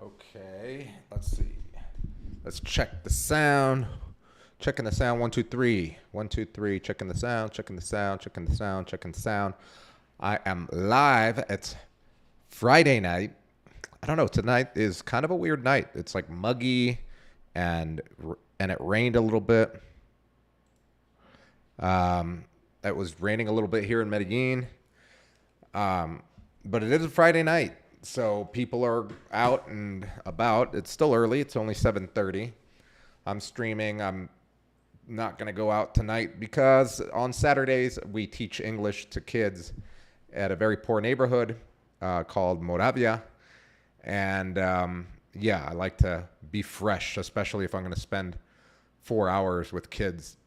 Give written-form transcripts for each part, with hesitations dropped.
Okay, let's see. Let's check the sound. Checking the sound. One, two, three. One, two, three. Checking the sound. Checking the sound. Checking the sound. Checking the sound. I am live. It's Friday night. I don't know. Tonight is kind of a weird night. It's like muggy, and and it rained a little bit. It was raining a little bit here in Medellin. But it is a Friday night, so people are out and about. It's still early. It's only 7:30. I'm streaming. I'm not going to go out tonight because on Saturdays we teach English to kids at a very poor neighborhood called Moravia. And yeah, I like to be fresh, especially if I'm going to spend 4 hours with kids,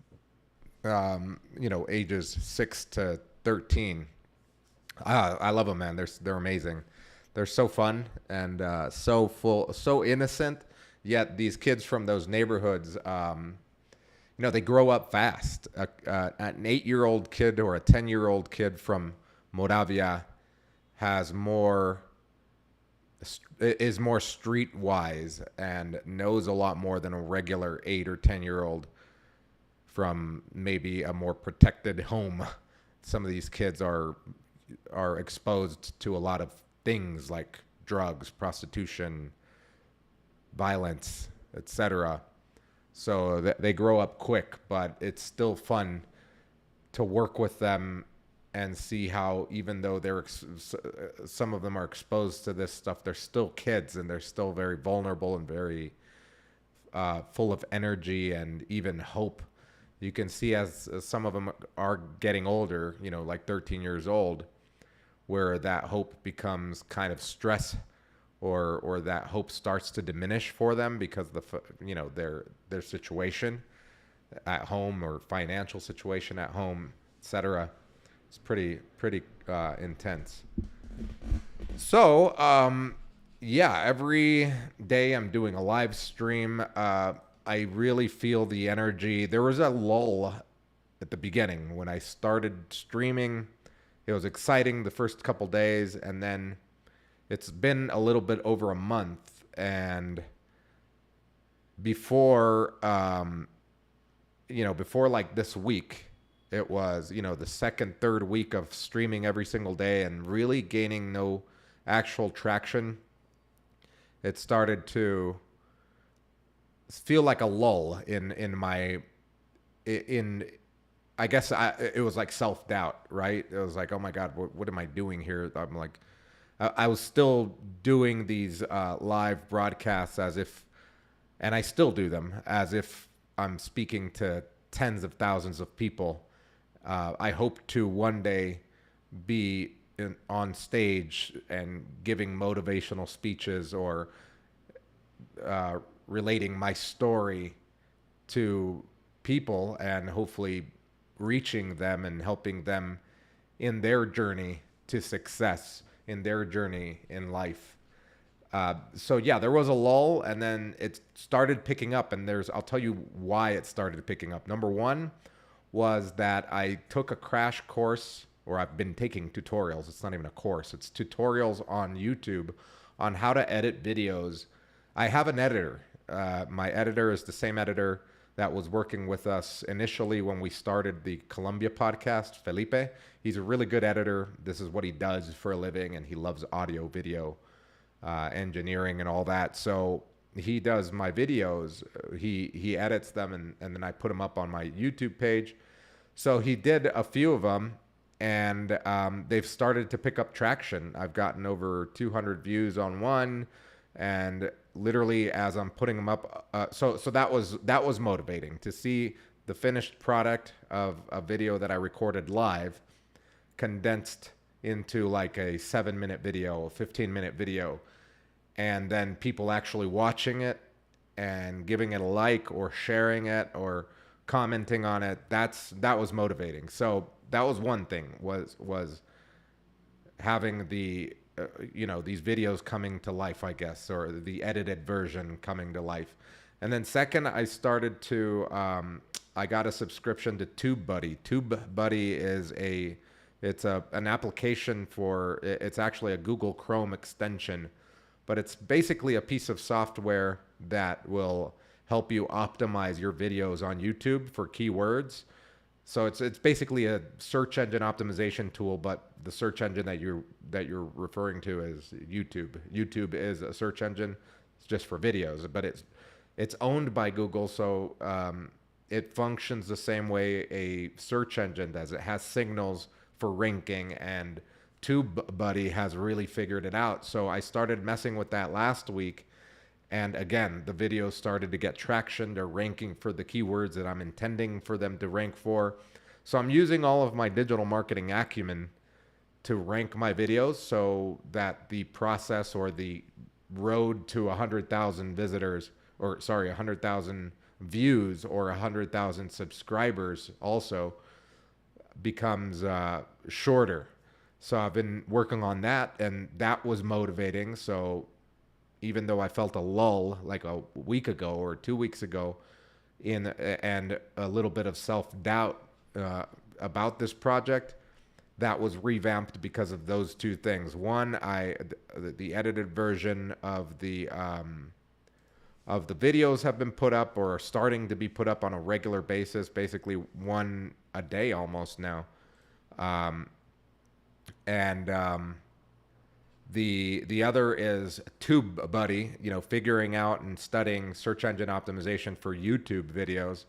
ages 6 to 13. I love them, man. They're amazing. They're so fun and so full, so innocent. Yet these kids from those neighborhoods, they grow up fast. An 8-year-old kid or a 10-year-old kid from Moravia has more is more streetwise and knows a lot more than a regular 8 or 10-year-old from maybe a more protected home. Some of these kids are exposed to a lot of things like drugs, prostitution, violence, etc. So they grow up quick, but it's still fun to work with them and see how, even though some of them are exposed to this stuff, they're still kids and they're still very vulnerable and very full of energy and even hope. You can see as some of them are getting older, like 13 years old, where that hope becomes kind of stress, or that hope starts to diminish for them because their situation at home or financial situation at home, etc. It's pretty intense. So yeah, every day I'm doing a live stream. I really feel the energy. There was a lull at the beginning when I started streaming. It was exciting the first couple days, and then it's been a little bit over a month. And before, before like this week, it was, the second, third week of streaming every single day and really gaining no actual traction. It started to feel like a lull in my in I guess it was like self doubt, right? It was like, oh my God, what am I doing here? I'm like, I was still doing these live broadcasts as if, and I still do them as if I'm speaking to tens of thousands of people. I hope to one day be on stage and giving motivational speeches or relating my story to people and hopefully reaching them and helping them in their journey to success, in their journey in life. So yeah, there was a lull, and then it started picking up. And I'll tell you why it started picking up. Number one was that I took a crash course, or I've been taking tutorials. It's not even a course. It's tutorials on YouTube on how to edit videos. I have an editor. My editor is the same editor that was working with us initially when we started the Colombia podcast, Felipe. He's a really good editor. This is what he does for a living, and he loves audio, video, engineering, and all that. So he does my videos. He edits them, and then I put them up on my YouTube page. So he did a few of them, and they've started to pick up traction. I've gotten over 200 views on one, and literally as I'm putting them up, so that was motivating to see the finished product of a video that I recorded live, condensed into like a 7-minute video, a 15-minute video, and then people actually watching it and giving it a like or sharing it or commenting on it. That was motivating. So that was one thing, was having these videos coming to life, I guess, or the edited version coming to life. And then second, I started to I got a subscription to TubeBuddy. TubeBuddy is an application it's actually a Google Chrome extension but it's basically a piece of software that will help you optimize your videos on YouTube for keywords. So it's basically a search engine optimization tool, but the search engine that you're referring to is YouTube. YouTube is a search engine. It's just for videos, but it's owned by Google, so it functions the same way a search engine does. It has signals for ranking, and TubeBuddy has really figured it out. So I started messing with that last week, and again, the videos started to get traction. They're ranking for the keywords that I'm intending for them to rank for. So I'm using all of my digital marketing acumen to rank my videos so that the process or the road to 100,000 visitors, or sorry, 100,000 views or 100,000 subscribers also becomes shorter. So I've been working on that, and that was motivating. So even though I felt a lull like a week ago or 2 weeks ago, and a little bit of self-doubt about this project, that was revamped because of those two things. One, the edited version of the videos have been put up or are starting to be put up on a regular basis, basically one a day almost now. The other is TubeBuddy, figuring out and studying search engine optimization for YouTube videos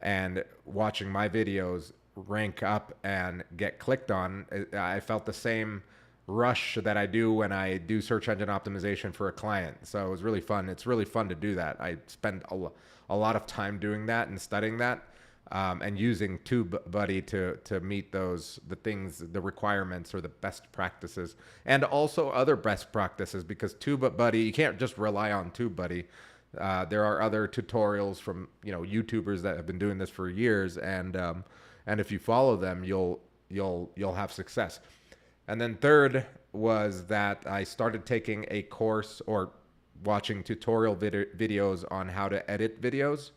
and watching my videos rank up and get clicked on. I felt the same rush that I do when I do search engine optimization for a client. So it was really fun. It's really fun to do that. I spend a lot of time doing that and studying that. And using TubeBuddy to meet the requirements or the best practices, and also other best practices, because TubeBuddy, you can't just rely on TubeBuddy. There are other tutorials from YouTubers that have been doing this for years, and if you follow them, you'll have success. And then third was that I started taking a course or watching tutorial videos on how to edit videos,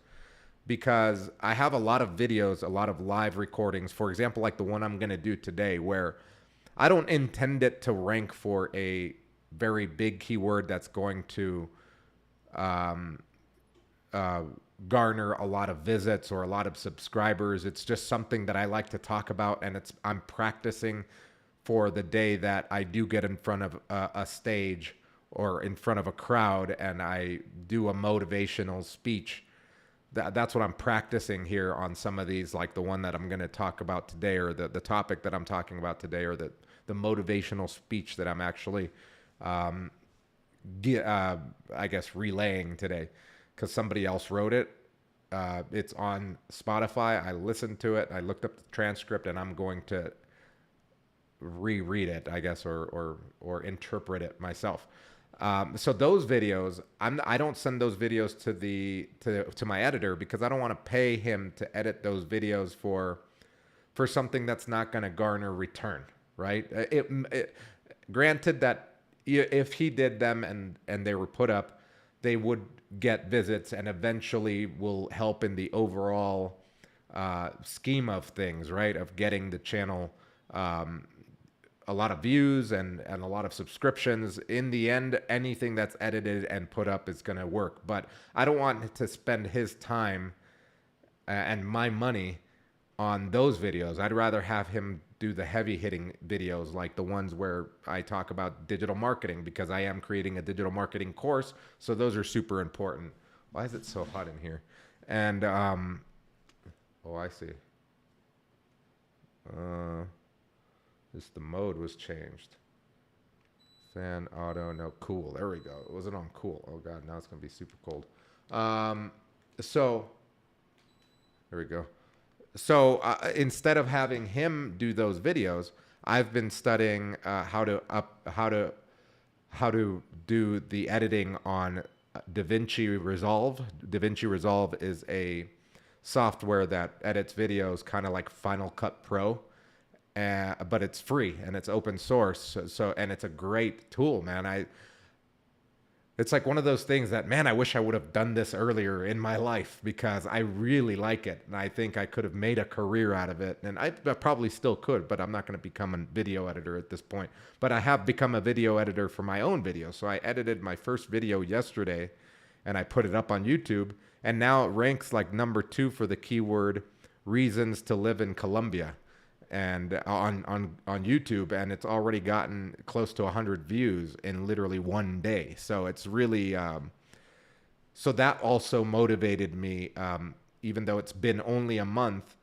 because I have a lot of videos, a lot of live recordings, for example, like the one I'm going to do today, where I don't intend it to rank for a very big keyword that's going to garner a lot of visits or a lot of subscribers. It's just something that I like to talk about, and I'm practicing for the day that I do get in front of a stage or in front of a crowd and I do a motivational speech. That's what I'm practicing here on some of these, like the one that I'm going to talk about today, or the topic that I'm talking about today, or the motivational speech that I'm actually, I guess, relaying today, because somebody else wrote it. It's on Spotify. I listened to it. I looked up the transcript, and I'm going to reread it, I guess, or interpret it myself. So those videos, I don't send those videos to my editor, because I don't want to pay him to edit those videos for something that's not going to garner return, right? Granted that if he did them and they were put up, they would get visits and eventually will help in the overall scheme of things, right? Of getting the channel a lot of views and a lot of subscriptions. In the end, anything that's edited and put up is going to work. But I don't want to spend his time and my money on those videos. I'd rather have him do the heavy hitting videos, like the ones where I talk about digital marketing, because I am creating a digital marketing course. So those are super important. Why is it so hot in here? And, oh, I see. The mode was changed. Fan, auto, no, cool. There we go. It wasn't on cool. Oh God, now it's gonna be super cold. So there we go. So instead of having him do those videos, I've been studying how to do the editing on DaVinci Resolve. DaVinci Resolve is a software that edits videos kind of like Final Cut Pro. But it's free and it's open source. So and it's a great tool, man. It's like one of those things that, man, I wish I would have done this earlier in my life because I really like it. And I think I could have made a career out of it. And I probably still could, but I'm not going to become a video editor at this point. But I have become a video editor for my own videos. So I edited my first video yesterday and I put it up on YouTube. And now it ranks like #2 for the keyword reasons to live in Colombia and on YouTube, and it's already gotten close to 100 views in literally one day. So it's really so that also motivated me. Even though it's been only a month,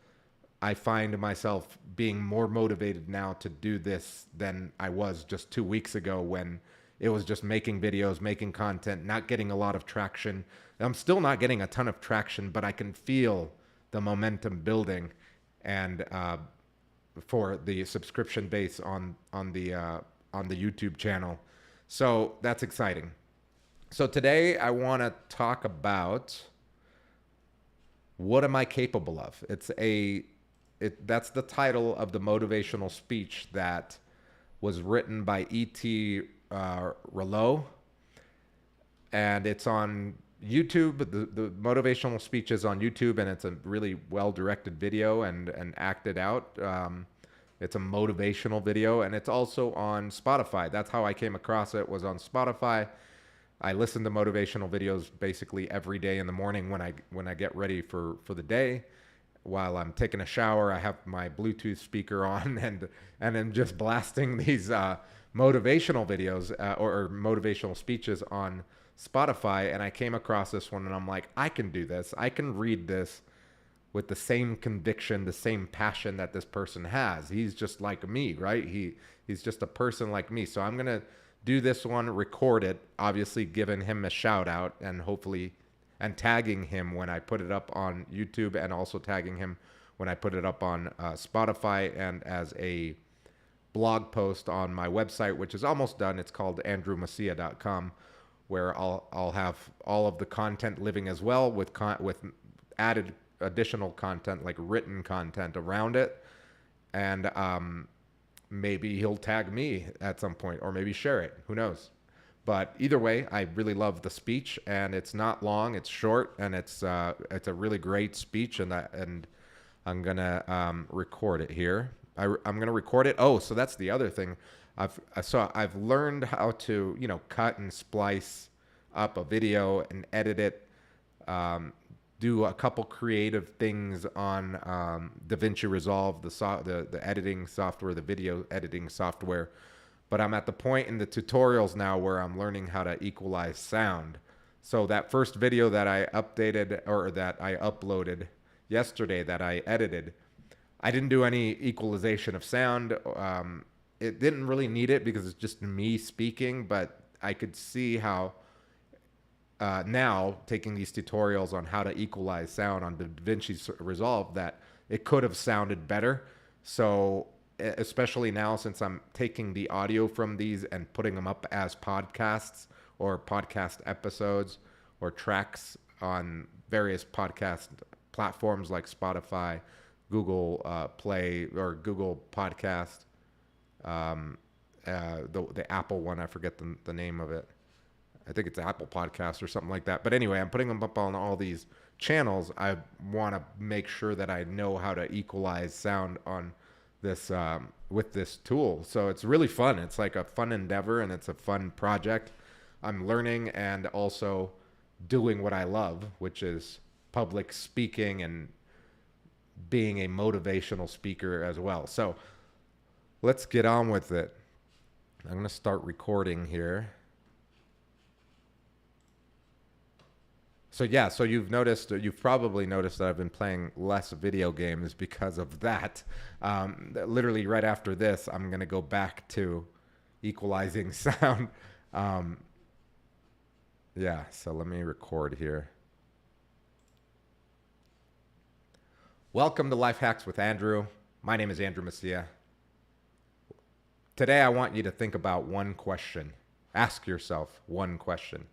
I find myself being more motivated now to do this than I was just 2 weeks ago when it was just making videos, making content, not getting a lot of traction. I'm still not getting a ton of traction, but I can feel the momentum building, and for the subscription base on the YouTube channel. So that's exciting. So today I want to talk about what am I capable of? That's the title of the motivational speech that was written by E.T. Rillo, and it's on YouTube. The motivational speech is on YouTube, and it's a really well-directed video and acted out. It's a motivational video, and it's also on Spotify. That's how I came across it, was on Spotify. I listen to motivational videos basically every day in the morning when I get ready for the day. While I'm taking a shower, I have my Bluetooth speaker on and I'm just blasting these motivational videos or motivational speeches on Spotify. And I came across this one and I'm like, I can do this. I can read this with the same conviction, the same passion that this person has. He's just like me, right? He's just a person like me. So I'm going to do this one, record it, obviously giving him a shout out and hopefully and tagging him when I put it up on YouTube, and also tagging him when I put it up on Spotify and as a blog post on my website, which is almost done. It's called andrewmacia.com, where I'll have all of the content living as well with added additional content, like written content around it. And maybe he'll tag me at some point, or maybe share it. Who knows? But either way, I really love the speech, and it's not long. It's short, and it's a really great speech, and I'm gonna record it here. I'm gonna record it. Oh, so that's the other thing. I've learned how to cut and splice up a video and edit it. Do a couple creative things on DaVinci Resolve, the editing software, the video editing software. But I'm at the point in the tutorials now where I'm learning how to equalize sound. So that first video that I updated, or that I uploaded yesterday, that I edited, I didn't do any equalization of sound. It didn't really need it because it's just me speaking, but I could see how now, taking these tutorials on how to equalize sound on DaVinci Resolve, that it could have sounded better. So especially now, since I'm taking the audio from these and putting them up as podcasts or podcast episodes or tracks on various podcast platforms like Spotify, Google Play, or Google Podcast, the Apple one, I forget the name of it. I think it's Apple Podcast or something like that. But anyway, I'm putting them up on all these channels. I want to make sure that I know how to equalize sound on this with this tool. So it's really fun. It's like a fun endeavor, and it's a fun project. I'm learning and also doing what I love, which is public speaking and being a motivational speaker as well. So let's get on with it. I'm going to start recording here. So yeah, so you've probably noticed that I've been playing less video games because of that. Literally right after this, I'm going to go back to equalizing sound. Yeah, so let me record here. Welcome to Life Hacks with Andrew. My name is Andrew Macia. Today I want you to think about one question. Ask yourself one question.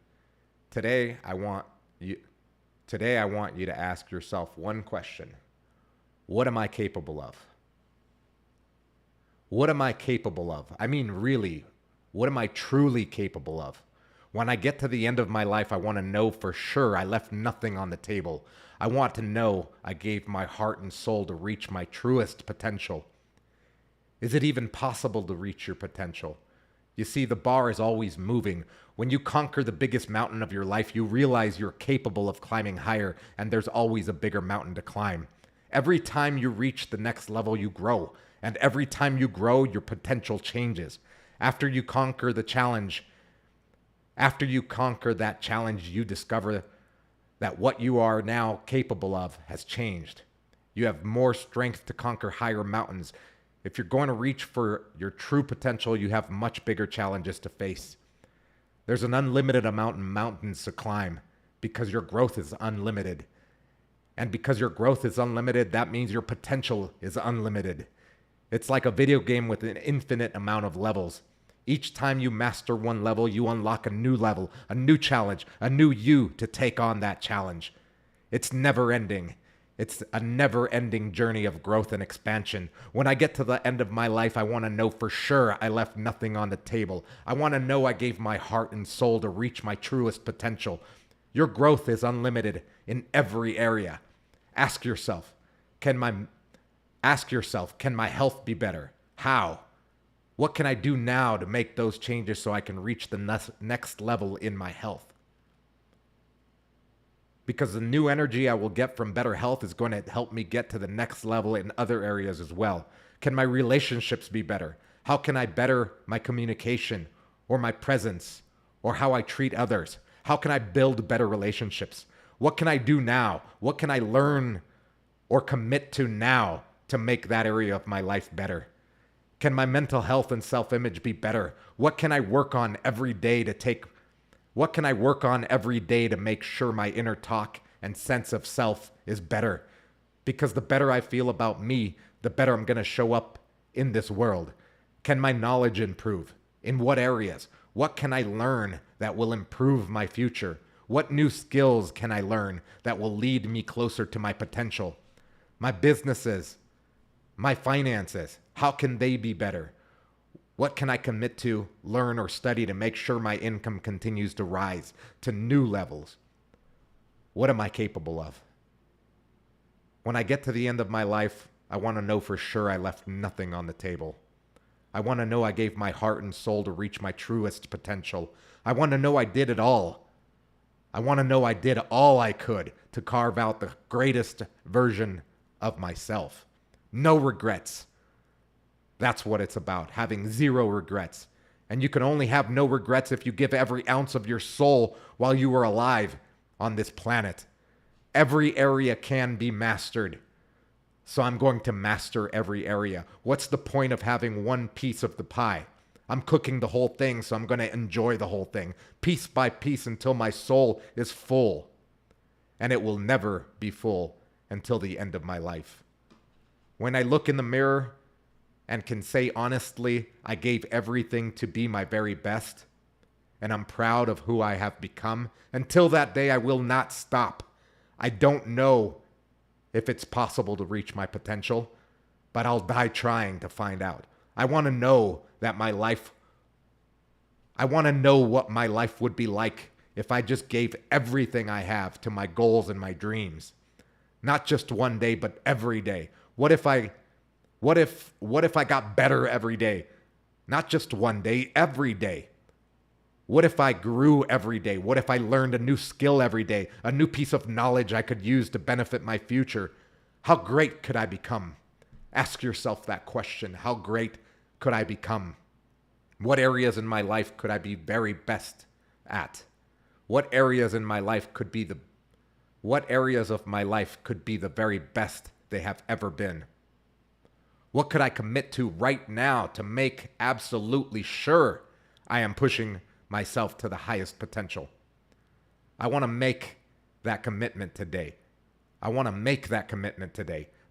Today I want you to ask yourself one question. What am I capable of? What am I capable of? I mean, really, what am I truly capable of? When I get to the end of my life, I want to know for sure I left nothing on the table. I want to know I gave my heart and soul to reach my truest potential. Is it even possible to reach your potential? You see, the bar is always moving. When you conquer the biggest mountain of your life, you realize you're capable of climbing higher, and there's always a bigger mountain to climb. Every time you reach the next level, you grow. And every time you grow, your potential changes. After you conquer that challenge, you discover that what you are now capable of has changed. You have more strength to conquer higher mountains. If you're going to reach for your true potential, you have much bigger challenges to face. There's an unlimited amount of mountains to climb because your growth is unlimited. And because your growth is unlimited, that means your potential is unlimited. It's like a video game with an infinite amount of levels. Each time you master one level, you unlock a new level, a new challenge, a new you to take on that challenge. It's never ending. It's a never-ending journey of growth and expansion. When I get to the end of my life, I want to know for sure I left nothing on the table. I want to know I gave my heart and soul to reach my truest potential. Your growth is unlimited in every area. Ask yourself, can my health be better? How? What can I do now to make those changes so I can reach the next level in my health? Because the new energy I will get from better health is going to help me get to the next level in other areas as well. Can my relationships be better? How can I better my communication or my presence or how I treat others? How can I build better relationships? What can I do now? What can I learn or commit to now to make that area of my life better? Can my mental health and self-image be better? What can I work on every day to make sure my inner talk and sense of self is better? Because the better I feel about me, the better I'm going to show up in this world. Can my knowledge improve? In what areas? What can I learn that will improve my future? What new skills can I learn that will lead me closer to my potential? My businesses, my finances, how can they be better? What can I commit to, learn, or study to make sure my income continues to rise to new levels? What am I capable of? When I get to the end of my life, I want to know for sure I left nothing on the table. I want to know I gave my heart and soul to reach my truest potential. I want to know I did it all. I want to know I did all I could to carve out the greatest version of myself. No regrets. That's what it's about, having zero regrets. And you can only have no regrets if you give every ounce of your soul while you are alive on this planet. Every area can be mastered. So I'm going to master every area. What's the point of having one piece of the pie? I'm cooking the whole thing, so I'm going to enjoy the whole thing, piece by piece, until my soul is full. And it will never be full until the end of my life. When I look in the mirror and can say honestly, I gave everything to be my very best, and I'm proud of who I have become, until that day I will not stop. I don't know if it's possible to reach my potential, but I'll die trying to find out. I want to know what my life would be like if I just gave everything I have to my goals and my dreams. Not just one day, but every day. What if I got better every day? Not just one day, every day. What if I grew every day? What if I learned a new skill every day? A new piece of knowledge I could use to benefit my future? How great could I become? Ask yourself that question. How great could I become? What areas in my life could I be very best at? What areas of my life could be the very best they have ever been? What could I commit to right now to make absolutely sure I am pushing myself to the highest potential? I want to make that commitment today.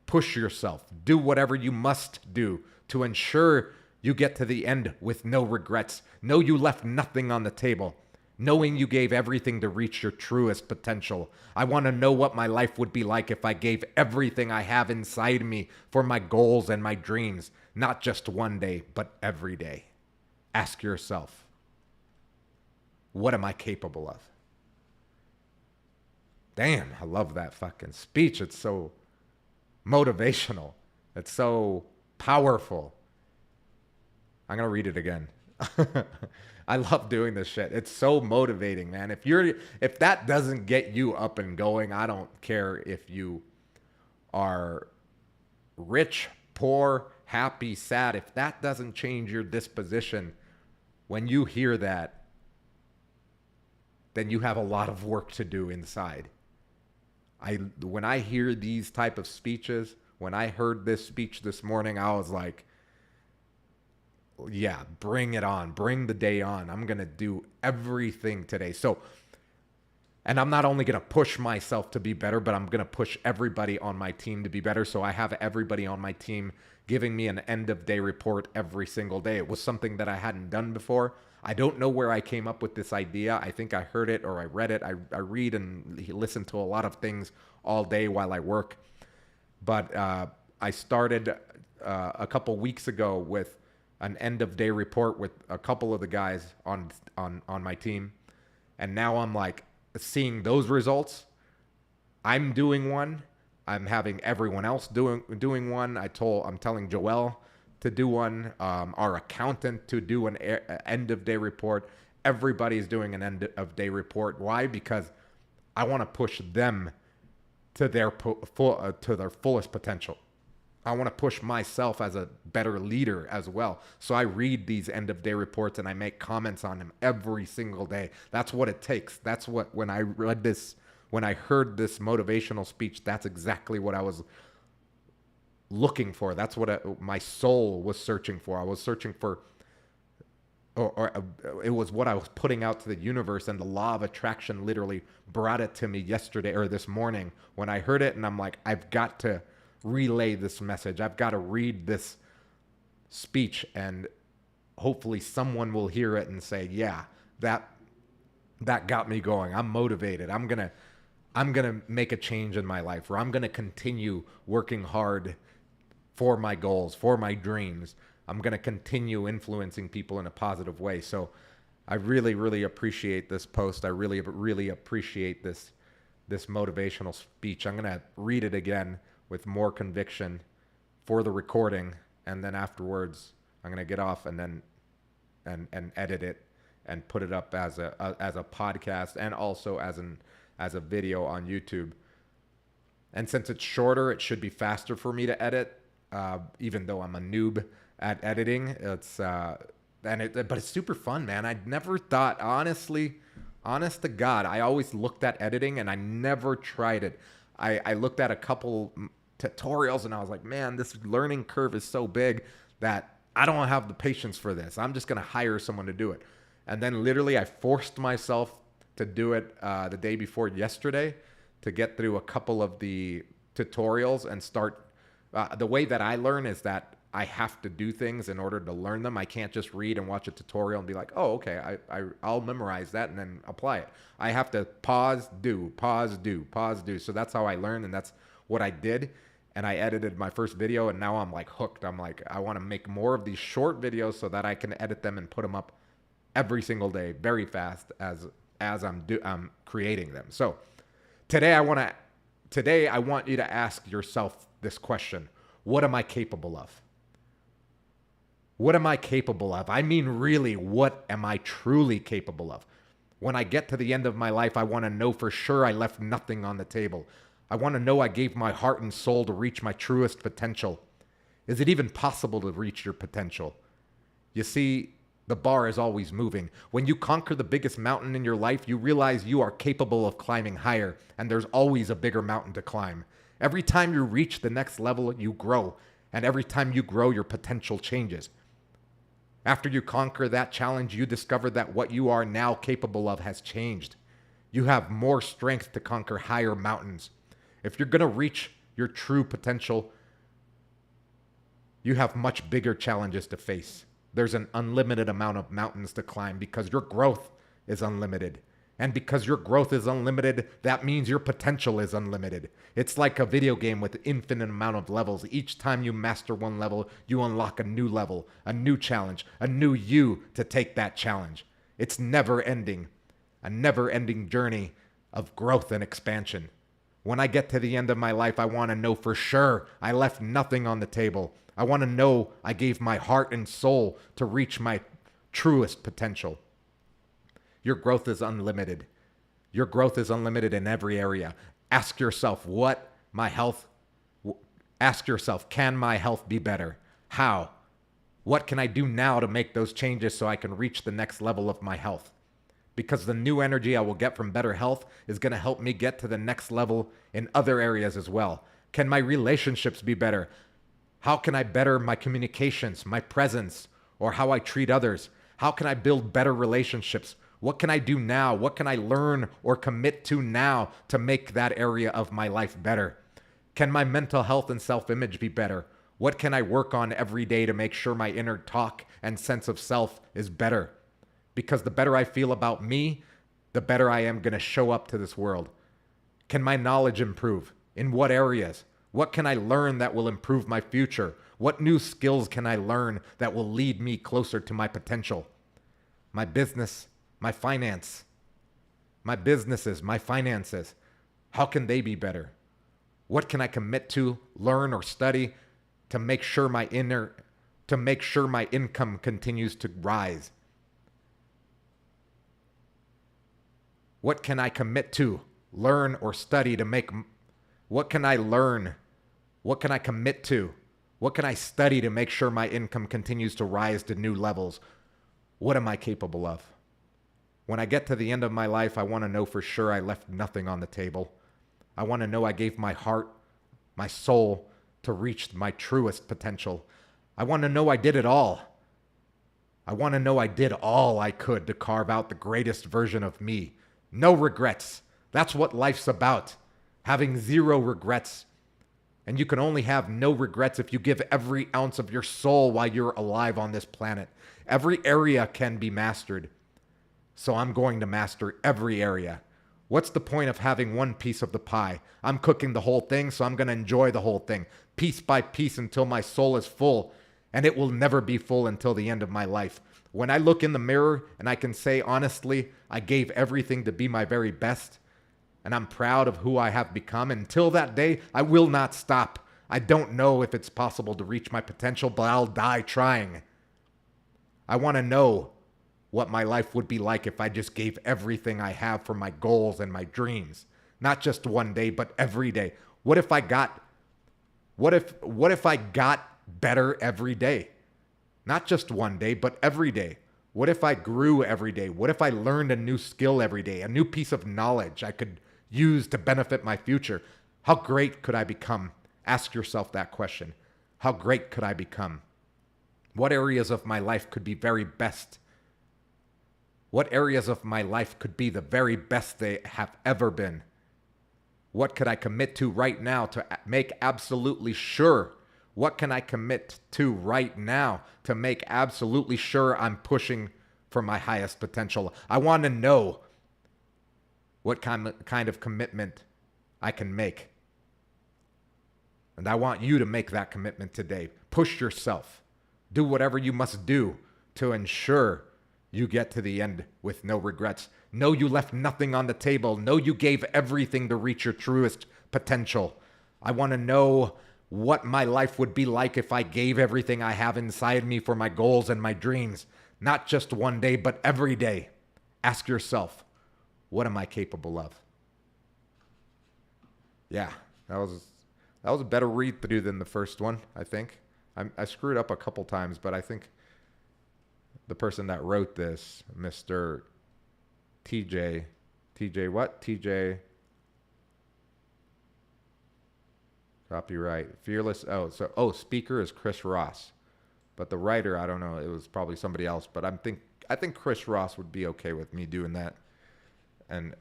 Push yourself. Do whatever you must do to ensure you get to the end with no regrets. Know you left nothing on the table. Knowing you gave everything to reach your truest potential. I want to know what my life would be like if I gave everything I have inside me for my goals and my dreams. Not just one day, but every day. Ask yourself, What am I capable of? Damn, I love that fucking speech. It's so motivational. It's so powerful. I'm going to read it again. I love doing this shit. It's so motivating, man. If that doesn't get you up and going, I don't care if you are rich, poor, happy, sad. If that doesn't change your disposition, when you hear that, then you have a lot of work to do inside. When I hear these type of speeches, when I heard this speech this morning, I was like, yeah, bring it on. Bring the day on. I'm going to do everything today. So, and I'm not only going to push myself to be better, but I'm going to push everybody on my team to be better. So I have everybody on my team giving me an end of day report every single day. It was something that I hadn't done before. I don't know where I came up with this idea. I think I heard it or I read it. I read and listen to a lot of things all day while I work. But I started a couple weeks ago with an end of day report with a couple of the guys on my team. And now I'm like seeing those results. I'm doing one. I'm having everyone else doing one. I'm telling Joelle to do one, our accountant to do an end of day report. Everybody's doing an end of day report. Why? Because I want to push them to their fullest potential. I want to push myself as a better leader as well. So I read these end of day reports and I make comments on them every single day. That's what it takes. That's what, when I heard this motivational speech, that's exactly what I was looking for. That's what my soul was searching for. I was searching for, or it was what I was putting out to the universe, and the law of attraction literally brought it to me yesterday or this morning when I heard it. And I'm like, I've got to relay this message. I've got to read this speech, and hopefully someone will hear it and say, yeah, that got me going. I'm motivated. I'm going to make a change in my life, or I'm going to continue working hard for my goals, for my dreams. I'm going to continue influencing people in a positive way. So I really, really appreciate this post. I really, really appreciate this motivational speech. I'm going to read it again with more conviction for the recording. And then afterwards, I'm going to get off and then and edit it and put it up as a podcast, and also as a video on YouTube. And since it's shorter, it should be faster for me to edit. Even though I'm a noob at editing, but it's super fun, man. I never thought, honest to God, I always looked at editing and I never tried it. I looked at a couple tutorials and I was like, man, this learning curve is so big that I don't have the patience for this. I'm just going to hire someone to do it. And then literally I forced myself to do it the day before yesterday to get through a couple of the tutorials and start. The way that I learn is that I have to do things in order to learn them. I can't just read and watch a tutorial and be like, oh, okay, I'll memorize that and then apply it. I have to pause, do. So that's how I learn, and that's what I did. And I edited my first video, and now I'm like hooked. I'm like, I want to make more of these short videos so that I can edit them and put them up every single day very fast as I'm creating them. So today I want you to ask yourself this question: what am I capable of? What am I capable of? I mean, really, what am I truly capable of? When I get to the end of my life, I want to know for sure I left nothing on the table. I want to know I gave my heart and soul to reach my truest potential. Is it even possible to reach your potential? You see, the bar is always moving. When you conquer the biggest mountain in your life, you realize you are capable of climbing higher, and there's always a bigger mountain to climb. Every time you reach the next level, you grow. And every time you grow, your potential changes. After you conquer that challenge, you discover that what you are now capable of has changed. You have more strength to conquer higher mountains. If you're going to reach your true potential, you have much bigger challenges to face. There's an unlimited amount of mountains to climb because your growth is unlimited. And because your growth is unlimited, that means your potential is unlimited. It's like a video game with infinite amount of levels. Each time you master one level, you unlock a new level, a new challenge, a new you to take that challenge. It's never ending. a never-ending journey of growth and expansion. When I get to the end of my life, I want to know for sure I left nothing on the table. I want to know I gave my heart and soul to reach my truest potential. Your growth is unlimited. Your growth is unlimited in every area. Ask yourself, ask yourself, can my health be better? How? What can I do now to make those changes so I can reach the next level of my health? Because the new energy I will get from better health is going to help me get to the next level in other areas as well. Can my relationships be better? How can I better my communications, my presence, or how I treat others? How can I build better relationships? What can I do now? What can I learn or commit to now to make that area of my life better? Can my mental health and self-image be better? What can I work on every day to make sure my inner talk and sense of self is better? Because the better I feel about me, the better I am going to show up to this world. Can my knowledge improve? In what areas? What can I learn that will improve my future? What new skills can I learn that will lead me closer to my potential? My business, my finance, my businesses, my finances, how can they be better? What can I commit to, learn, or study to make sure my income continues to rise? What can I commit to, learn, or study to make, what can I learn? What can I commit to? What can I study to make sure my income continues to rise to new levels? What am I capable of? When I get to the end of my life, I want to know for sure I left nothing on the table. I want to know I gave my heart, my soul to reach my truest potential. I want to know I did it all. I want to know I did all I could to carve out the greatest version of me. No regrets. That's what life's about. Having zero regrets. And you can only have no regrets if you give every ounce of your soul while you're alive on this planet. Every area can be mastered. So I'm going to master every area. What's the point of having one piece of the pie? I'm cooking the whole thing, so I'm going to enjoy the whole thing, piece by piece until my soul is full, and it will never be full until the end of my life. When I look in the mirror and I can say honestly, I gave everything to be my very best, and I'm proud of who I have become, until that day, I will not stop. I don't know if it's possible to reach my potential, but I'll die trying. I want to know what my life would be like if I just gave everything I have for my goals and my dreams. Not just one day, but every day. What if I got better every day? Not just one day, but every day. What if I grew every day? What if I learned a new skill every day, a new piece of knowledge I could use to benefit my future? How great could I become? Ask yourself that question. How great could I become? What areas of my life could be very best? What areas of my life could be the very best they have ever been? What could I commit to right now to make absolutely sure? What can I commit to right now to make absolutely sure I'm pushing for my highest potential? I want to know what kind of commitment I can make. And I want you to make that commitment today. Push yourself. Do whatever you must do to ensure you get to the end with no regrets. Know you left nothing on the table. Know you gave everything to reach your truest potential. I want to know what my life would be like if I gave everything I have inside me for my goals and my dreams. Not just one day, but every day. Ask yourself, what am I capable of? Yeah, that was a better read through than the first one, I think. I screwed up a couple times, but I think the person that wrote this, Mr. TJ what? TJ copyright fearless. Speaker is Chris Ross, but the writer, I don't know. It was probably somebody else, but I think Chris Ross would be okay with me doing that. And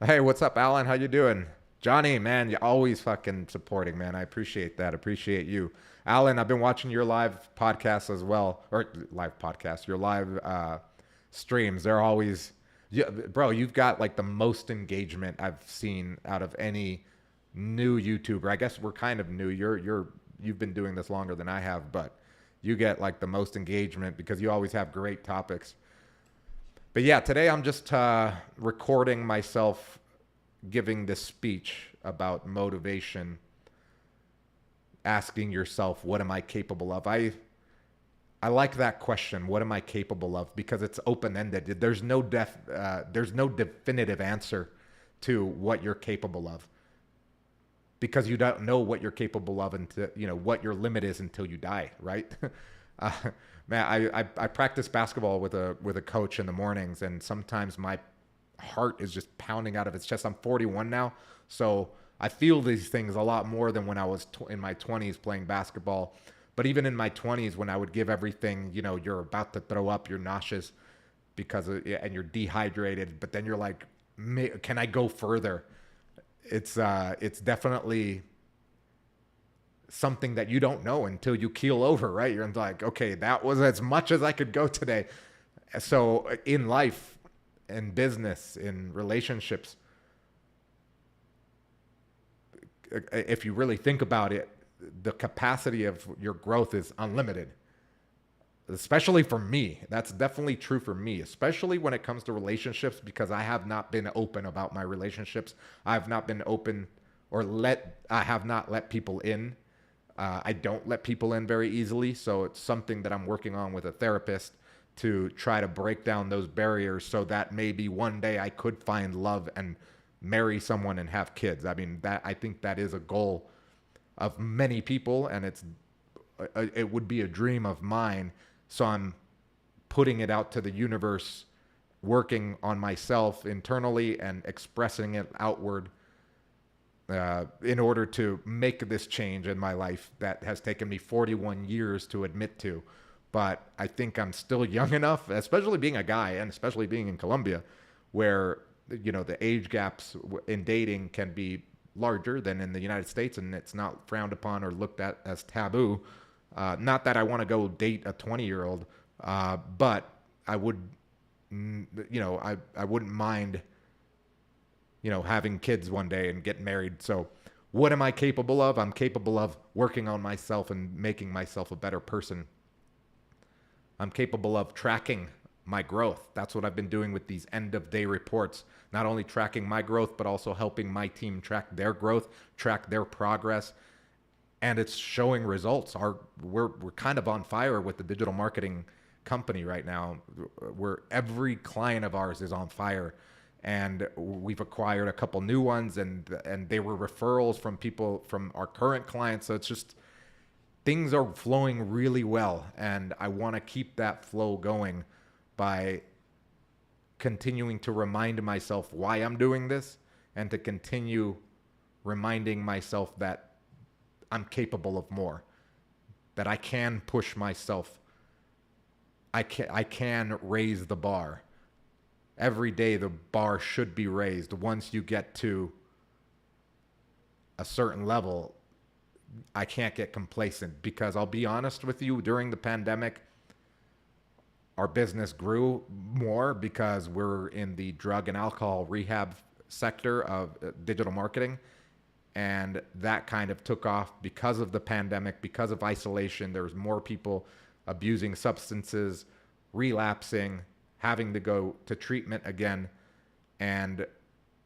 hey, what's up, Alan? How you doing? Johnny, man, you're always fucking supporting, man. I appreciate that. Appreciate you. Alan, I've been watching your live podcasts as well, or live podcasts, your live streams. They're always, bro, you've got like the most engagement I've seen out of any new YouTuber. I guess we're kind of new. You've been doing this longer than I have, but you get like the most engagement because you always have great topics. But yeah, today I'm just recording myself giving this speech about motivation, asking yourself, what am I capable of? I like that question. What am I capable of? Because it's open ended. There's no definitive answer to what you're capable of, because you don't know what you're capable of until what your limit is until you die, right? uh, Man, I practice basketball with a coach in the mornings, and sometimes my heart is just pounding out of its chest. I'm 41 now, so I feel these things a lot more than when I was in my 20s playing basketball. But even in my 20s, when I would give everything, you're about to throw up, you're nauseous and you're dehydrated, but then you're like, can I go further? It's definitely something that you don't know until you keel over, right? You're like, okay, that was as much as I could go today. So in life, in business, in relationships, if you really think about it, the capacity of your growth is unlimited. Especially for me, that's definitely true for me, especially when it comes to relationships, because I have not been open about my relationships. I've not been open I have not let people in. I don't let people in very easily. So it's something that I'm working on with a therapist to try to break down those barriers so that maybe one day I could find love and marry someone and have kids. I think that is a goal of many people, and it would be a dream of mine. So I'm putting it out to the universe, working on myself internally and expressing it outward in order to make this change in my life that has taken me 41 years to admit to. But I think I'm still young enough, especially being a guy and especially being in Colombia, where the age gaps in dating can be larger than in the United States, and it's not frowned upon or looked at as taboo. Not that I want to go date a 20-year-old, but I would, I wouldn't mind, having kids one day and getting married. So what am I capable of? I'm capable of working on myself and making myself a better person. I'm capable of tracking my growth. That's what I've been doing with these end of day reports. Not only tracking my growth, but also helping my team track their growth, track their progress. And it's showing results. We're kind of on fire with the digital marketing company right now, where every client of ours is on fire. And we've acquired a couple new ones, and they were referrals from people from our current clients. So it's just, things are flowing really well, and I want to keep that flow going by continuing to remind myself why I'm doing this, and to continue reminding myself that I'm capable of more, that I can push myself. I can raise the bar. Every day the bar should be raised. Once you get to a certain level, I can't get complacent, because I'll be honest with you, during the pandemic, our business grew more because we're in the drug and alcohol rehab sector of digital marketing. And that kind of took off because of the pandemic, because of isolation. There was more people abusing substances, relapsing, having to go to treatment again. And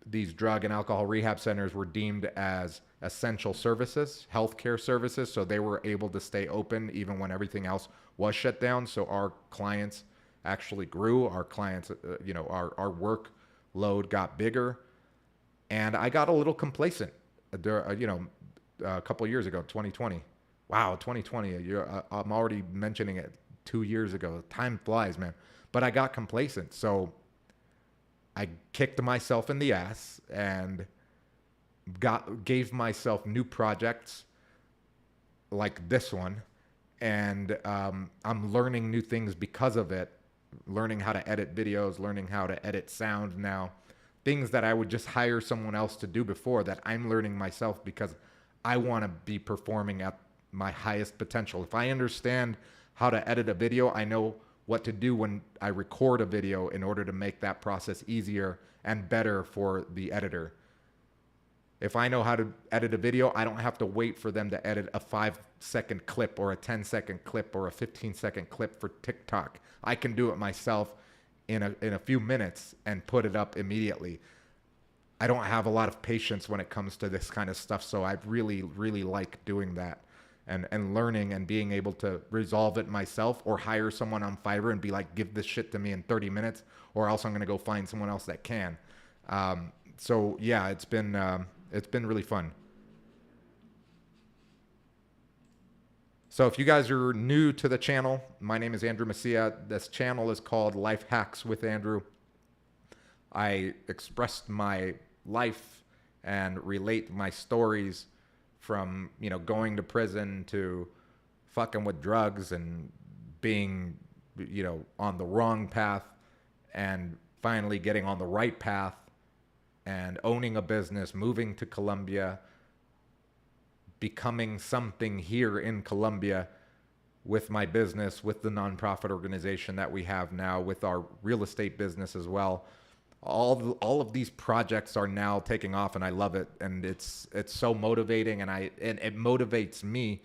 these drug and alcohol rehab centers were deemed as essential services, healthcare services. So they were able to stay open even when everything else was shut down. So our clients actually grew. Our clients, our workload got bigger. And I got a little complacent, a couple of years ago, 2020. Wow, 2020. I'm already mentioning it 2 years ago. Time flies, man. But I got complacent. So I kicked myself in the ass and gave myself new projects like this one. And I'm learning new things because of it, learning how to edit videos, learning how to edit sound now. Things that I would just hire someone else to do before, that I'm learning myself because I want to be performing at my highest potential. If I understand how to edit a video, I know what to do when I record a video in order to make that process easier and better for the editor. If I know how to edit a video, I don't have to wait for them to edit a 5-second clip or a 10-second clip or a 15-second clip for TikTok. I can do it myself in a few minutes and put it up immediately. I don't have a lot of patience when it comes to this kind of stuff, so I really, really like doing that and learning and being able to resolve it myself, or hire someone on Fiverr and be like, give this shit to me in 30 minutes, or else I'm going to go find someone else that can. So yeah, it's been really fun. So if you guys are new to the channel, my name is Andrew Messia. This channel is called Life Hacks with Andrew. I expressed my life and relate my stories from, going to prison to fucking with drugs and being, on the wrong path and finally getting on the right path and owning a business, moving to Colombia, becoming something here in Colombia with my business, with the nonprofit organization that we have now, with our real estate business as well. All of these projects are now taking off, and I love it. And it's so motivating, and it motivates me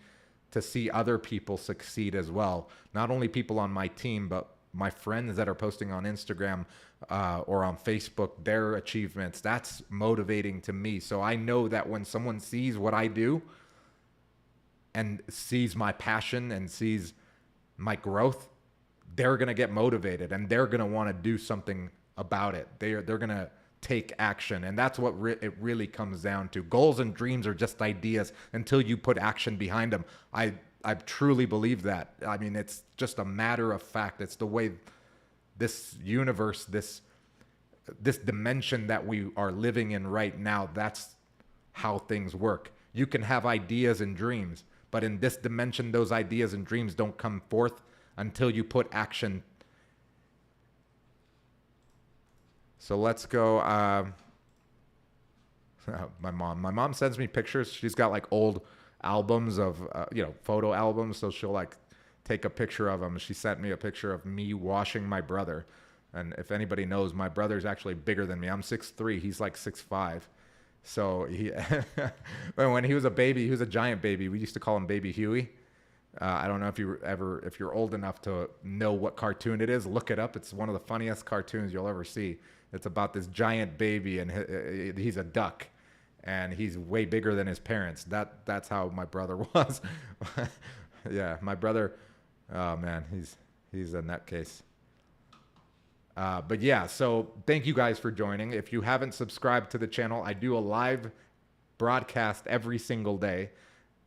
to see other people succeed as well. Not only people on my team, but my friends that are posting on Instagram or on Facebook, their achievements. That's motivating to me. So I know that when someone sees what I do and sees my passion and sees my growth, they're going to get motivated and they're going to want to do something about it. They're going to take action. And that's what it really comes down to. Goals and dreams are just ideas until you put action behind them. I truly believe that. I mean, it's just a matter of fact. It's the way this universe, this dimension that we are living in right now, that's how things work. You can have ideas and dreams, but in this dimension, those ideas and dreams don't come forth until you put action. So let's go. My mom sends me pictures. She's got like old albums of, photo albums. So she'll like take a picture of them. She sent me a picture of me washing my brother. And if anybody knows, my brother's actually bigger than me. I'm 6'3". He's like 6'5". So when he was a baby, he was a giant baby. We used to call him Baby Huey. I don't know if you're old enough to know what cartoon it is. Look it up. It's one of the funniest cartoons you'll ever see. It's about this giant baby, and he's a duck, and he's way bigger than his parents. That's how my brother was. Yeah, my brother. Oh man, he's a nutcase. But yeah, so thank you guys for joining. If you haven't subscribed to the channel, I do a live broadcast every single day,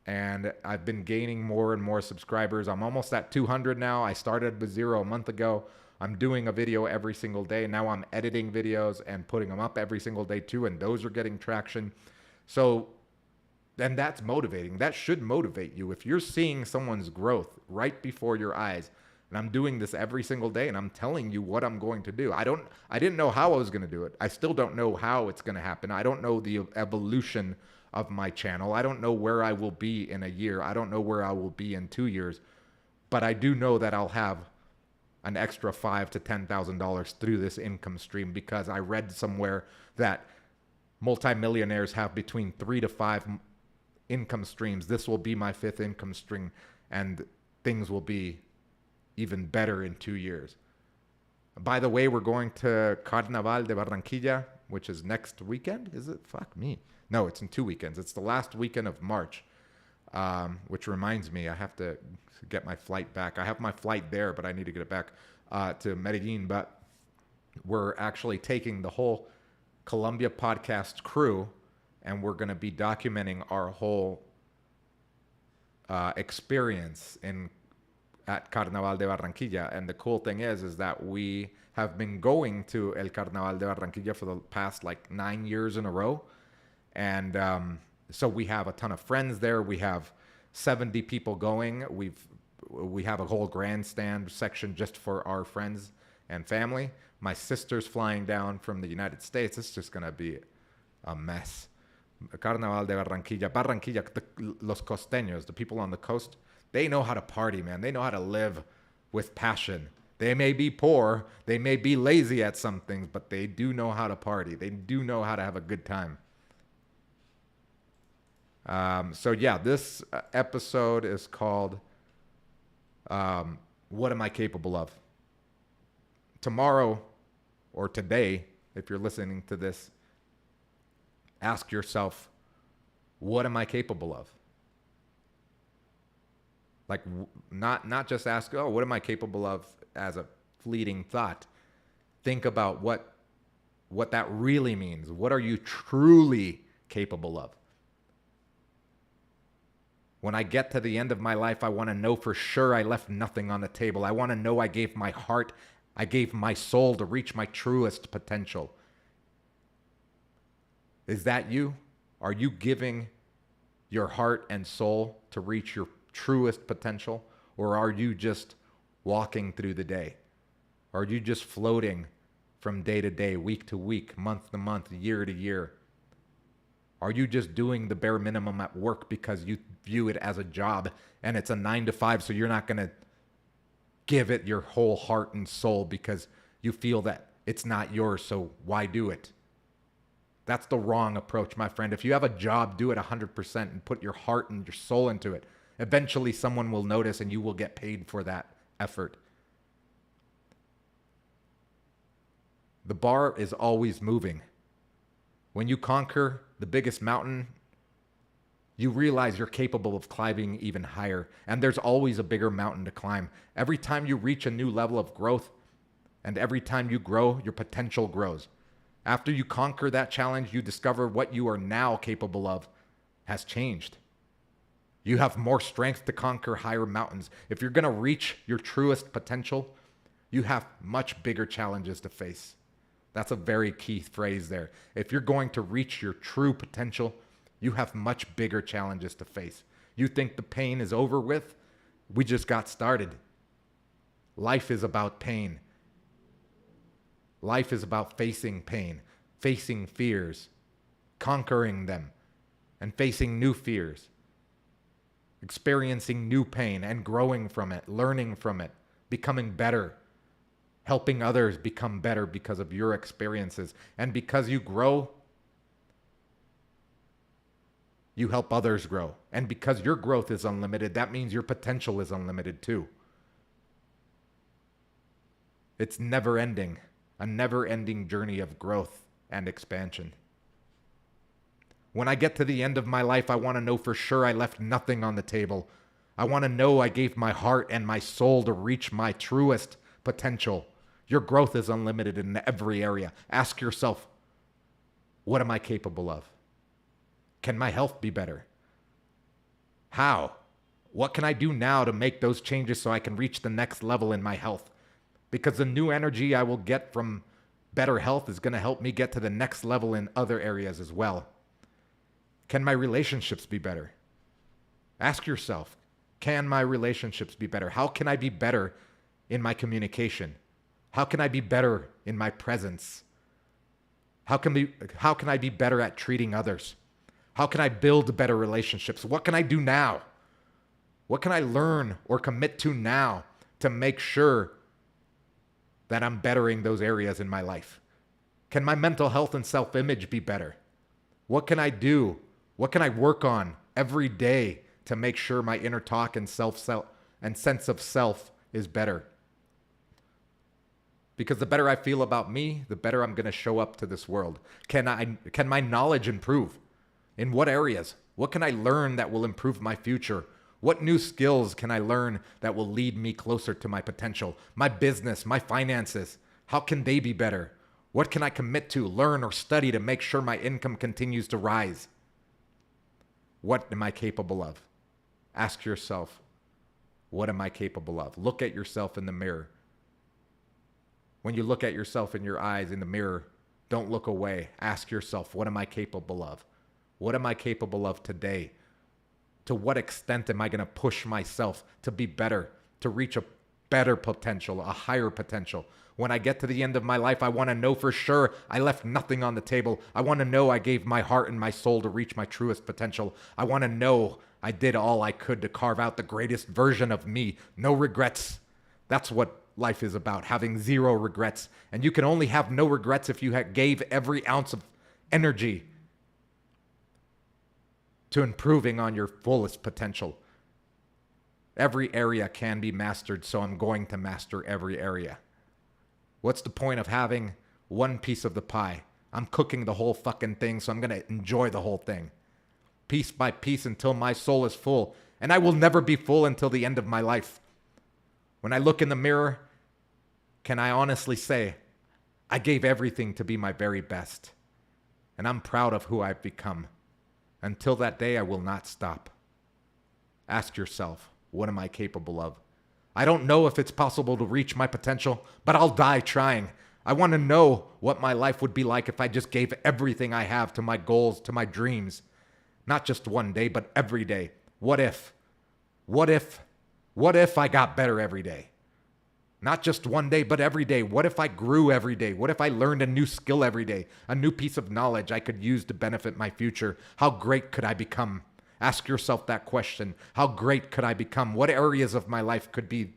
and I've been gaining more and more subscribers. I'm almost at 200 now. I started with 0 a month ago. I'm doing a video every single day. Now I'm editing videos and putting them up every single day too, and those are getting traction. So, and that's motivating. That should motivate you. If you're seeing someone's growth right before your eyes, and I'm doing this every single day, and I'm telling you what I'm going to do. I didn't know how I was going to do it. I still don't know how it's going to happen. I don't know the evolution of my channel. I don't know where I will be in a year. I don't know where I will be in 2 years. But I do know that I'll have an extra $5,000 to $10,000 through this income stream, because I read somewhere that multimillionaires have between 3 to 5 income streams. This will be my 5th income stream, and things will be even better in 2 years. By the way, we're going to Carnaval de Barranquilla, which is next weekend. Is it? Fuck me. No, it's in 2 weekends. It's the last weekend of March, which reminds me, I have to get my flight back. I have my flight there, but I need to get it back to Medellin. But we're actually taking the whole Colombia podcast crew, and we're going to be documenting our whole experience at Carnaval de Barranquilla. And the cool thing is that we have been going to El Carnaval de Barranquilla for the past like 9 years in a row. And so we have a ton of friends there. We have 70 people going. We have a whole grandstand section just for our friends and family. My sister's flying down from the United States. It's just going to be a mess. Carnaval de Barranquilla, los costeños, the people on the coast, they know how to party, man. They know how to live with passion. They may be poor, they may be lazy at some things, but they do know how to party. They do know how to have a good time. So yeah, this episode is called What Am I Capable of? Tomorrow or today, if you're listening to this, ask yourself, what am I capable of? Like, not just ask, oh, what am I capable of as a fleeting thought? Think about what that really means. What are you truly capable of? When I get to the end of my life, I want to know for sure I left nothing on the table. I want to know I gave my heart, I gave my soul to reach my truest potential. Is that you? Are you giving your heart and soul to reach your truest potential? Or are you just walking through the day? Are you just floating from day to day, week to week, month to month, year to year? Are you just doing the bare minimum at work because you view it as a job and it's a 9 to 5, so you're not going to give it your whole heart and soul because you feel that it's not yours, so why do it? That's the wrong approach, my friend. If you have a job, do it 100% and put your heart and your soul into it. Eventually, someone will notice and you will get paid for that effort. The bar is always moving. When you conquer the biggest mountain, you realize you're capable of climbing even higher. And there's always a bigger mountain to climb. Every time you reach a new level of growth and every time you grow, your potential grows. After you conquer that challenge, you discover what you are now capable of has changed. You have more strength to conquer higher mountains. If you're going to reach your truest potential, you have much bigger challenges to face. That's a very key phrase there. If you're going to reach your true potential, you have much bigger challenges to face. You think the pain is over with? We just got started. Life is about pain. Life is about facing pain, facing fears, conquering them, and facing new fears, experiencing new pain and growing from it, learning from it, becoming better, helping others become better because of your experiences. And because you grow, you help others grow. And because your growth is unlimited, that means your potential is unlimited too. It's never ending, a never-ending journey of growth and expansion. When I get to the end of my life, I want to know for sure I left nothing on the table. I want to know I gave my heart and my soul to reach my truest potential. Your growth is unlimited in every area. Ask yourself, what am I capable of? Can my health be better? How? What can I do now to make those changes so I can reach the next level in my health? Because the new energy I will get from better health is going to help me get to the next level in other areas as well. Can my relationships be better? Ask yourself, can my relationships be better? How can I be better in my communication? How can I be better in my presence? How can I be better at treating others? How can I build better relationships? What can I do now? What can I learn or commit to now to make sure that I'm bettering those areas in my life? Can my mental health and self-image be better? What can I do? What can I work on every day to make sure my inner talk and and sense of self is better? Because the better I feel about me, the better I'm going to show up to this world. Can my knowledge improve? In what areas? What can I learn that will improve my future? What new skills can I learn that will lead me closer to my potential? My business, my finances, how can they be better? What can I commit to, learn, or study to make sure my income continues to rise? What am I capable of? Ask yourself, what am I capable of? Look at yourself in the mirror. When you look at yourself in your eyes in the mirror, don't look away. Ask yourself, what am I capable of? What am I capable of today? To what extent am I going to push myself to be better, to reach a better potential, a higher potential? When I get to the end of my life, I want to know for sure I left nothing on the table. I want to know I gave my heart and my soul to reach my truest potential. I want to know I did all I could to carve out the greatest version of me. No regrets. That's what life is about, having zero regrets. And you can only have no regrets if you gave every ounce of energy to improving on your fullest potential. Every area can be mastered, so I'm going to master every area. What's the point of having one piece of the pie? I'm cooking the whole fucking thing, so I'm going to enjoy the whole thing. Piece by piece until my soul is full. And I will never be full until the end of my life. When I look in the mirror, can I honestly say, I gave everything to be my very best. And I'm proud of who I've become. Until that day, I will not stop. Ask yourself, what am I capable of? I don't know if it's possible to reach my potential, but I'll die trying. I want to know what my life would be like if I just gave everything I have to my goals, to my dreams. Not just one day, but every day. What if? What if I got better every day? Not just one day, but every day. What if I grew every day? What if I learned a new skill every day? A new piece of knowledge I could use to benefit my future? How great could I become? Ask yourself that question. How great could I become? What areas of my life could be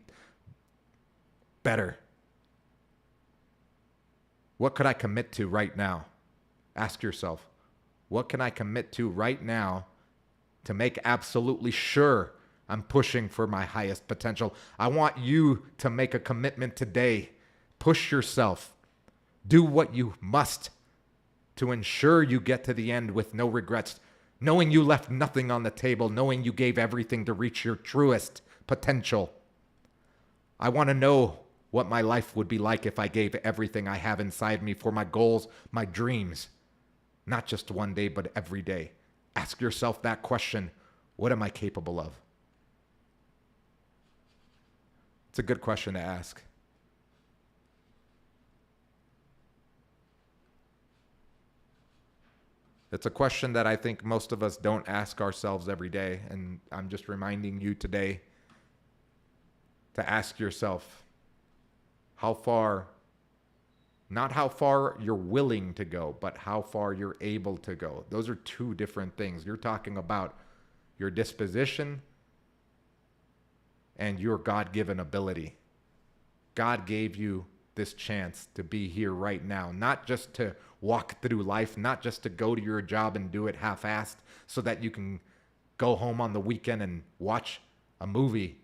better? What could I commit to right now? Ask yourself, what can I commit to right now to make absolutely sure I'm pushing for my highest potential? I want you to make a commitment today. Push yourself. Do what you must to ensure you get to the end with no regrets, knowing you left nothing on the table, knowing you gave everything to reach your truest potential. I want to know what my life would be like if I gave everything I have inside me for my goals, my dreams. Not just one day, but every day. Ask yourself that question. What am I capable of? It's a good question to ask. It's a question that I think most of us don't ask ourselves every day. And I'm just reminding you today to ask yourself how far, not how far you're willing to go, but how far you're able to go. Those are two different things. You're talking about your disposition and your God-given ability. God gave you this chance to be here right now, not just to walk through life, not just to go to your job and do it half-assed so that you can go home on the weekend and watch a movie.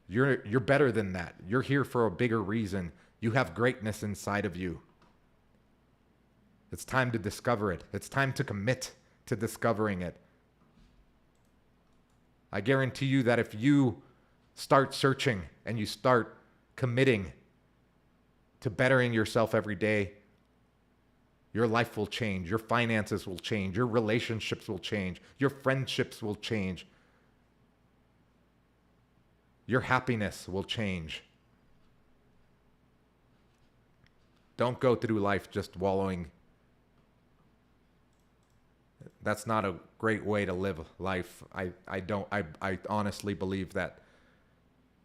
You're better than that. You're here for a bigger reason. You have greatness inside of you. It's time to discover it. It's time to commit to discovering it. I guarantee you that if you start searching and you start committing to bettering yourself every day, your life will change. Your finances will change. Your relationships will change. Your friendships will change. Your happiness will change. Don't go through life just wallowing. That's not a great way to live life. I honestly believe that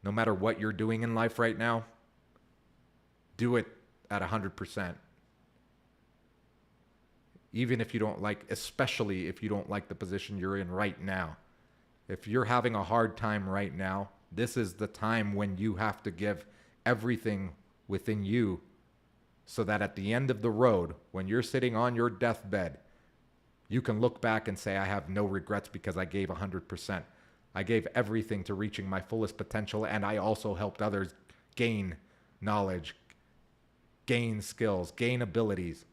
no matter what you're doing in life right now, do it at 100%. Even if you don't like, especially if you don't like the position you're in right now. If you're having a hard time right now, this is the time when you have to give everything within you so that at the end of the road, when you're sitting on your deathbed, you can look back and say, I have no regrets because I gave 100%. I gave everything to reaching my fullest potential, and I also helped others gain knowledge, gain skills, gain abilities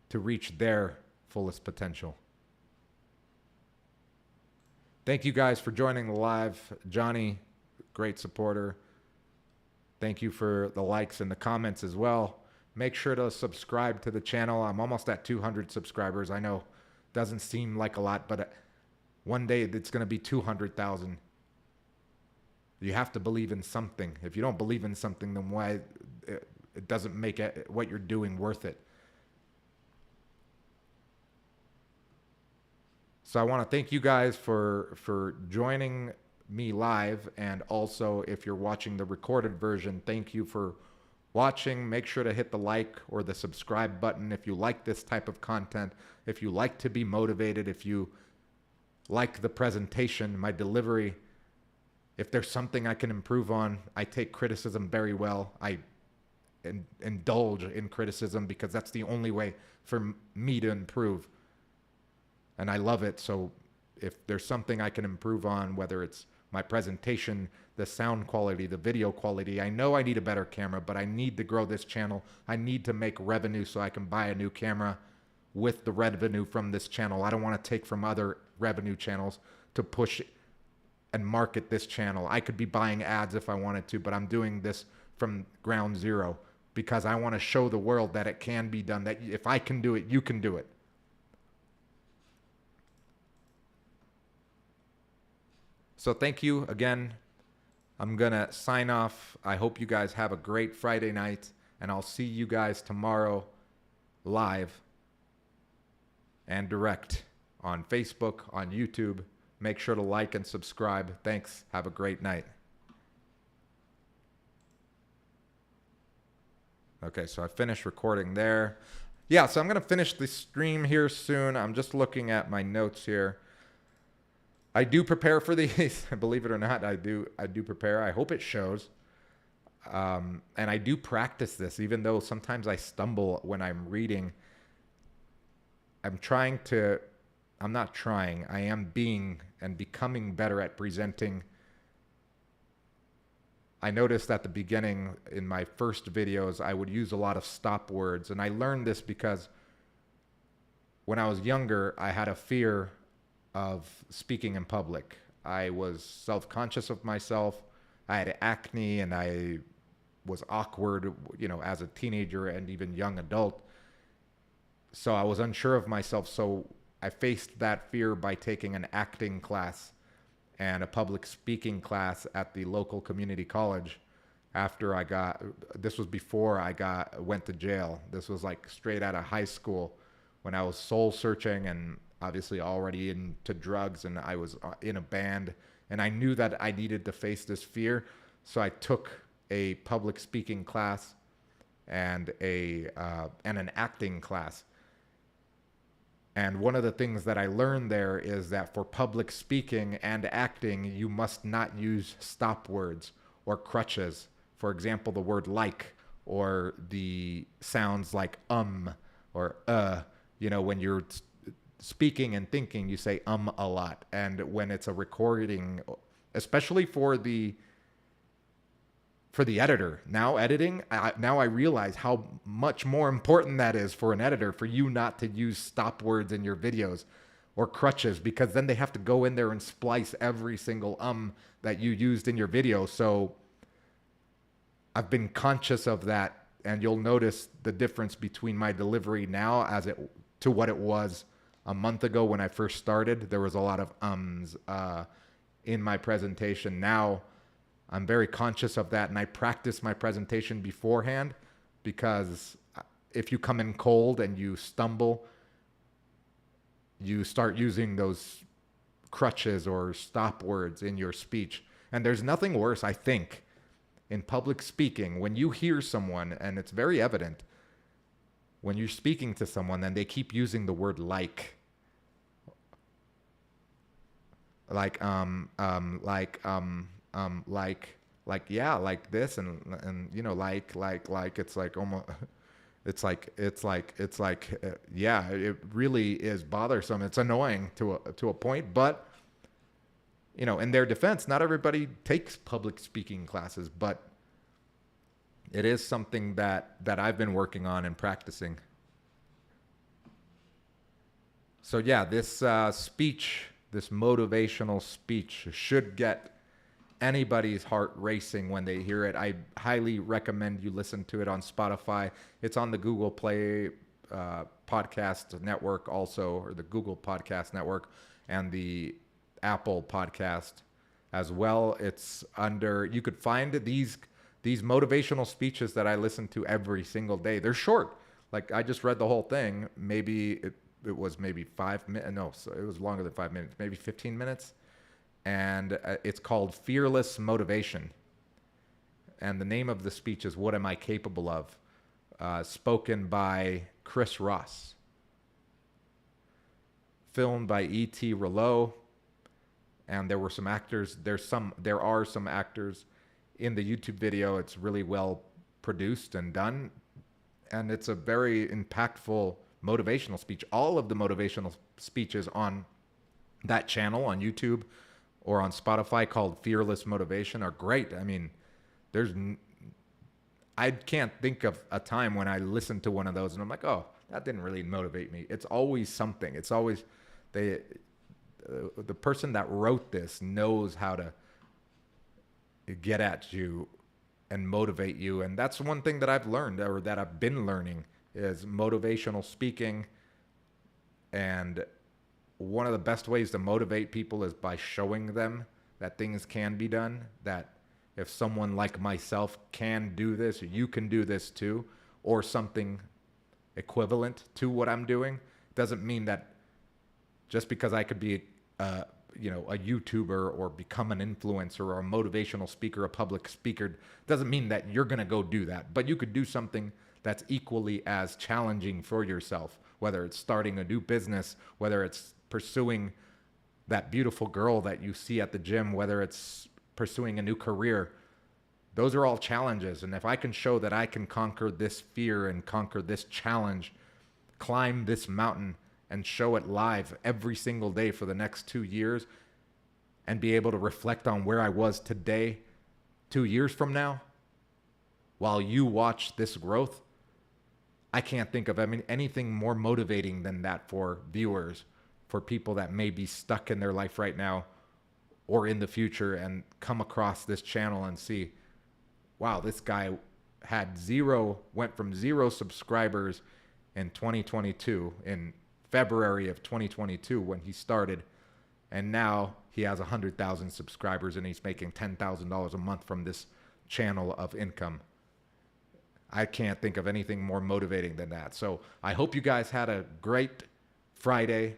to reach their fullest potential. Thank you guys for joining the live. Johnny, great supporter. Thank you for the likes and the comments as well. Make sure to subscribe to the channel. I'm almost at 200 subscribers. I know doesn't seem like a lot, but one day it's going to be 200,000. You have to believe in something. If you don't believe in something, then why it doesn't make it, what you're doing worth it. So I want to thank you guys for joining me live, and also if you're watching the recorded version, thank you for watching. Make sure to hit the like or the subscribe button if you like this type of content, if you like to be motivated, if you like the presentation, my delivery. If there's something I can improve on, I take criticism very well. I indulge in criticism because that's the only way for me to improve. and I love it. So if there's something I can improve on, whether it's my presentation, the sound quality, the video quality, I know I need a better camera, but I need to grow this channel. I need to make revenue so I can buy a new camera with the revenue from this channel. I don't want to take from other revenue channels to push and market this channel. I could be buying ads if I wanted to, but I'm doing this from ground zero because I want to show the world that it can be done, that if I can do it, you can do it. So thank you again. I'm going to sign off. I hope you guys have a great Friday night, and I'll see you guys tomorrow live and direct on Facebook, on YouTube. Make sure to like and subscribe. Thanks. Have a great night. Okay, so I finished recording there. Yeah, so I'm going to finish the stream here soon. I'm just looking at my notes here. I do prepare for these. Believe it or not, I do prepare. I hope it shows. And I do practice this, even though sometimes I stumble when I'm reading. I am being and becoming better at presenting. I noticed at the beginning in my first videos, I would use a lot of stop words. And I learned this because when I was younger, I had a fear of speaking in public. I was self-conscious of myself. I had acne and I was awkward, as a teenager and even young adult. So I was unsure of myself. So I faced that fear by taking an acting class and a public speaking class at the local community college this was before I went to jail. This was like straight out of high school when I was soul searching and obviously already into drugs, and I was in a band, and I knew that I needed to face this fear. So I took a public speaking class and an acting class. And one of the things that I learned there is that for public speaking and acting, you must not use stop words or crutches. For example, the word like, or the sounds like or when you're speaking and thinking, you say a lot. And when it's a recording, especially for the editor, now editing, now I realize how much more important that is for an editor, for you not to use stop words in your videos or crutches, because then they have to go in there and splice every single that you used in your video. So I've been conscious of that, and you'll notice the difference between my delivery now to what it was a month ago when I first started. There was a lot of in my presentation. Now I'm very conscious of that, and I practice my presentation beforehand, because if you come in cold and you stumble, you start using those crutches or stop words in your speech. And there's nothing worse, I think, in public speaking, when you hear someone, and it's very evident, when you're speaking to someone and they keep using the word like yeah, like this, and it's like almost, yeah, it really is bothersome. It's annoying to a point, but in their defense, not everybody takes public speaking classes, but it is something that I've been working on and practicing. So yeah, this speech, this motivational speech, should get anybody's heart racing when they hear it. I highly recommend you listen to it on Spotify. It's on the Google Play podcast network also, or the Google Podcast Network, and the Apple Podcast as well. It's under, you could find these motivational speeches that I listen to every single day. They're short. Like, I just read the whole thing. Maybe it was maybe 5 minutes. No, so it was longer than 5 minutes, maybe 15 minutes. And it's called Fearless Motivation. And the name of the speech is What Am I Capable Of? Spoken by Chris Ross. Filmed by E.T. Rouleau. And there were some actors. There are some actors in the YouTube video. It's really well produced and done. And it's a very impactful motivational speech. All of the motivational speeches on that channel on YouTube or on Spotify called Fearless Motivation are great. I mean, there's I can't think of a time when I listened to one of those and I'm like, oh, that didn't really motivate me. It's always something. It's always they the person that wrote this knows how to get at you and motivate you. And that's one thing that I've learned, or that I've been learning, is motivational speaking. And one of the best ways to motivate people is by showing them that things can be done, that if someone like myself can do this, you can do this too, or something equivalent to what I'm doing. Doesn't mean that just because I could be a YouTuber or become an influencer or a motivational speaker, a public speaker, doesn't mean that you're going to go do that. But you could do something that's equally as challenging for yourself, whether it's starting a new business, whether it's pursuing that beautiful girl that you see at the gym, whether it's pursuing a new career. Those are all challenges. And if I can show that I can conquer this fear and conquer this challenge, climb this mountain and show it live every single day for the next 2 years, and be able to reflect on where I was today, 2 years from now, while you watch this growth, I can't think of anything more motivating than that for viewers, for people that may be stuck in their life right now or in the future and come across this channel and see, wow, this guy went from 0 subscribers in 2022, in February of 2022 when he started, and now he has 100,000 subscribers and he's making $10,000 a month from this channel of income. I can't think of anything more motivating than that. So I hope you guys had a great Friday.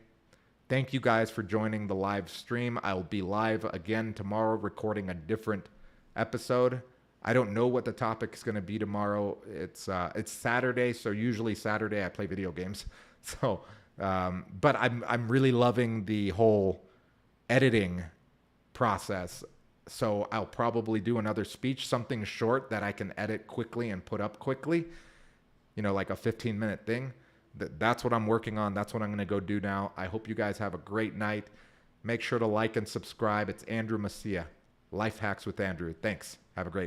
Thank you guys for joining the live stream. I'll be live again tomorrow recording a different episode. I don't know what the topic is going to be tomorrow. It's Saturday, so usually Saturday I play video games. So, but I'm really loving the whole editing process. So I'll probably do another speech, something short that I can edit quickly and put up quickly, like a 15-minute thing. That's what I'm working on. That's what I'm going to go do now. I hope you guys have a great night. Make sure to like and subscribe. It's Andrew Macia, Life Hacks with Andrew. Thanks. Have a great